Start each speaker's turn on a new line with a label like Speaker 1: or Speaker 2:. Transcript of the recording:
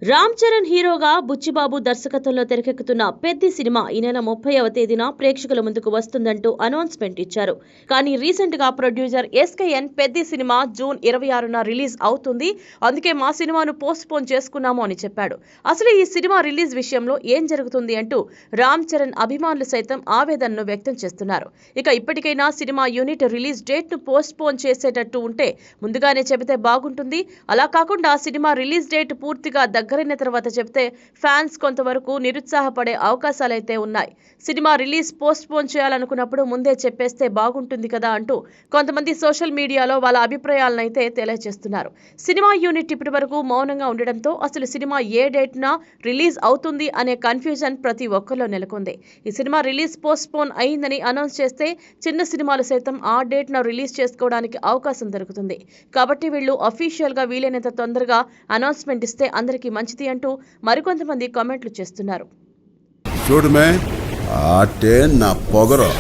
Speaker 1: రామ్ చరణ్ హీరోగా బుచ్చిబాబు దర్శకత్వంలో తెరకెక్కుతున్న పెద్ది సినిమా ఈ నెల 30వ తేదీన ప్రేక్షకుల ముందుకు వస్తుందంటూ అనౌన్స్మెంట్ ఇచ్చారు. కానీ రీసెంట్ గా producer SKN Peddi cinema June 26న రిలీజ్ అవుతుంది, అందుకే మా సినిమాను పోస్ట్ పోన్ చేసుకున్నాము అని చెప్పాడు. అసలు ఈ సినిమా రిలీజ్ విషయంలో ఏం జరుగుతుంది అంటూ రామ్ చరణ్ అభిమానులు సైతం ఆవేదనను వ్యక్తం చేస్తున్నారు. ఇక ఇప్పటికైనా సినిమా యూనిట్ రిలీజ్ డేట్ ను పోస్ట్ పోన్ చేసేటట్టు ఉంటే ముందుగానే చెబితే బాగుంటుంది. అలా కాకుండా సినిమా రిలీజ్ డేట్ పూర్తిగా దగ్గరైన తర్వాత చెప్తే ఫ్యాన్స్ కొంతవరకు నిరుత్సాహపడే అవకాశాలైతే ఉన్నాయి. సినిమా రిలీజ్ పోస్ట్ పోన్ చేయాలనుకున్నప్పుడు ముందే చెప్పేస్తే బాగుంటుంది కదా అంటూ కొంతమంది సోషల్ మీడియాలో వాళ్ళ అభిప్రాయాలనైతే తెలియజేస్తున్నారు. సినిమా యూనిట్ ఇప్పటి వరకు మౌనంగా ఉండడంతో అసలు సినిమా ఏ డేట్న రిలీజ్ అవుతుంది అనే కన్ఫ్యూజన్ ప్రతి ఒక్కరిలో నెలకొంది. ఈ సినిమా రిలీజ్ పోస్ట్ పోన్ అయిందని అనౌన్స్ చేస్తే చిన్న సినిమాలు సైతం ఆ డేట్న రిలీజ్ చేసుకోవడానికి అవకాశం దొరుకుతుంది. కాబట్టి వీళ్ళు అఫీషియల్ గా వీలైనంత తొందరగా అనౌన్స్మెంట్ ఇస్తే అందరికీ మంచిది అంటూ మరికొంతమంది కామెంట్లు చేస్తున్నారు.
Speaker 2: చూడమే ఆటే నా పొగరు.